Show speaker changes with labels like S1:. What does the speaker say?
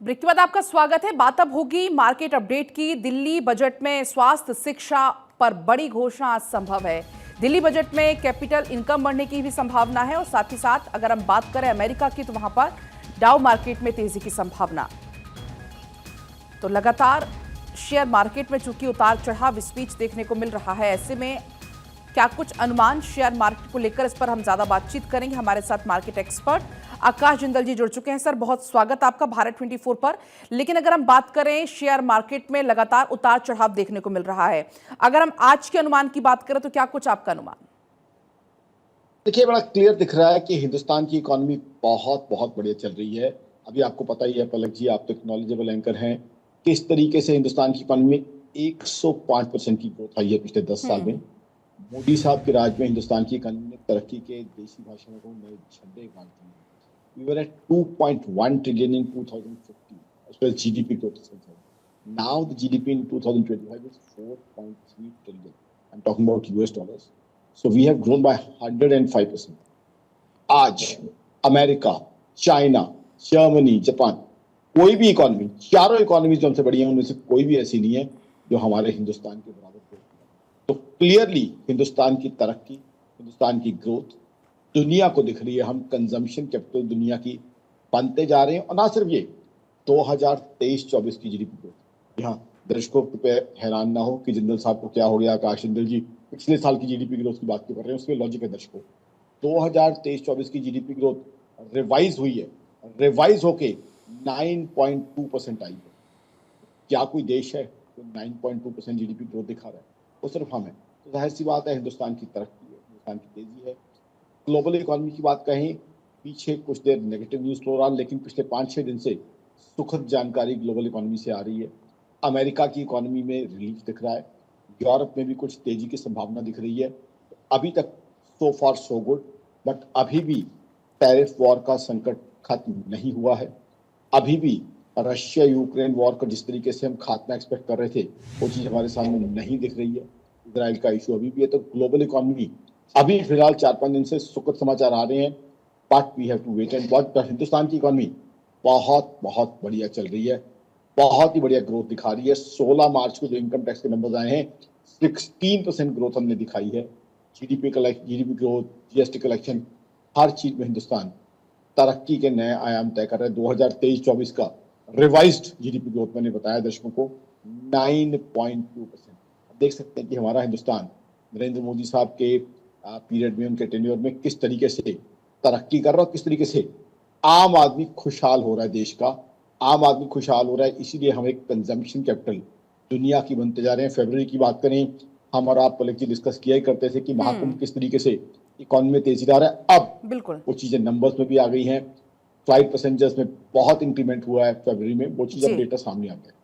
S1: Break के बाद आपका स्वागत है। बात अब होगी मार्केट अपडेट की। दिल्ली बजट में स्वास्थ्य शिक्षा पर बड़ी घोषणा आज संभव है। दिल्ली बजट में कैपिटल इनकम बढ़ने की भी संभावना है और साथ ही साथ अगर हम बात करें अमेरिका की तो वहां पर डाउ मार्केट में तेजी की संभावना। तो लगातार शेयर मार्केट में चूंकि उतार चढ़ाव इस बीच देखने को मिल रहा है, ऐसे में क्या कुछ अनुमान शेयर मार्केट को लेकर, इस पर हम ज्यादा बातचीत करेंगे। हमारे साथ मार्केट एक्सपर्ट आकाश जिंदल जी जुड़ चुके हैं। सर, बहुत स्वागत आपका भारत 24 पर। लेकिन अगर हम बात करें, शेयर मार्केट में लगातार उतार चढ़ाव देखने को मिल रहा है। अगर हम आज के अनुमान की बात करें तो क्या कुछ आपका अनुमान?
S2: देखिए, बड़ा क्लियर दिख रहा है कि हिंदुस्तान की इकोनॉमी बहुत बहुत बढ़िया चल रही है। अभी आपको पता ही है पलक जी, आप तो एक नॉलेजेबल एंकर हैं, किस तरीके से हिंदुस्तान की इकोनॉमी में 105% की ग्रोथ आई है पिछले 10 साल में। मोदी साहब के राज में हिंदुस्तान की इकोनॉमी ने तरक्की के देसी भाषा में नए झंडे गाड़ दिए। We were at 2.1 trillion in 2015 as far as GDP growth is concerned. Now the GDP in 2025 is 4.3 trillion. I'm talking about US dollars. So we have grown by 105%. आज अमेरिका, चाइना, जर्मनी, जापान, कोई भी economy, चारों economy जो हमसे बड़ी हैं उनमें से कोई भी ऐसी नहीं है जो हमारे हिंदुस्तान के बराबर ग्रोथ करे। तो क्लियरली हिंदुस्तान की तरक्की, हिंदुस्तान की ग्रोथ दुनिया को दिख रही है। हम कंजम्पशन कैपिटल दुनिया की बनते जा रहे हैं। और ना सिर्फ ये 2023-24 की जीडीपी ग्रोथ, यहाँ दर्शकों पे हैरान ना हो कि जिंदल साहब को क्या हो गया। आकाश जिंदल जी पिछले साल की जीडीपी ग्रोथ की बात क्यों कर रहे हैं, उसके लॉजिक है दर्शकों। 2023-24 की जीडीपी ग्रोथ रिवाइज हुई है, रिवाइज होके 9.2% आई है। क्या कोई देश है जो 9.2% जीडीपी ग्रोथ दिखा रहा है? वो सिर्फ हम है। तो जाहिर सी बात है हिंदुस्तान की तरक्की है, हिंदुस्तान की तेजी है। ग्लोबल इकोनॉमी की बात कहें, पीछे कुछ देर नेगेटिव न्यूज फ्लो रहा, लेकिन पिछले 5-6 दिन से सुखद जानकारी ग्लोबल इकोनॉमी से आ रही है। अमेरिका की इकोनॉमी में रिलीफ दिख रहा है, यूरोप में भी कुछ तेजी की संभावना दिख रही है। अभी तक सो फार सो गुड, बट अभी भी टैरिफ वॉर का संकट खत्म नहीं हुआ है। अभी भी रशिया यूक्रेन वॉर का जिस तरीके से हम खात्मा एक्सपेक्ट कर रहे थे, वो चीज हमारे सामने नहीं दिख रही है। इजराइल का इशू अभी भी है। तो ग्लोबल इकोनॉमी अभी फिलहाल 4-5 दिन से सुखद समाचार आ रहे हैं, but we have to wait and watch. Hindustan की इकोनॉमी बहुत बहुत बढ़िया चल रही है, बहुत ही बढ़िया ग्रोथ दिखा रही है। 16 मार्च को जो इनकम टैक्स के नंबर आए हैं, 16% ग्रोथ हमने दिखाई है। जीडीपी ग्रोथ, जीएसटी कलेक्शन, हर चीज में हिंदुस्तान तरक्की के नए आयाम तय कर रहे हैं। 2023-24 का रिवाइज्ड जीडीपी ग्रोथ मैंने बताया दर्शकों को 9.2%। देख सकते हैं कि हमारा हिंदुस्तान नरेंद्र मोदी साहब के पीरियड में, उनके टेन्योर में किस तरीके से तरक्की कर रहा है, किस तरीके से आम आदमी खुशहाल हो रहा है। देश का आम आदमी खुशहाल हो रहा है, इसीलिए हम एक कंजम्पशन कैपिटल दुनिया की बनते जा रहे हैं। फरवरी की बात करें, हम और आप पलक जी डिस्कस किया ही करते थे कि महाकुंभ किस तरीके से इकोनॉमी में तेजी ला रहा है। अब
S1: बिल्कुल
S2: वो चीजें नंबर्स में भी आ गई हैं। फ्लाइट पैसेंजर्स में बहुत इंक्रीमेंट हुआ है फरवरी में, वो चीज अब डेटा सामने आ गया है।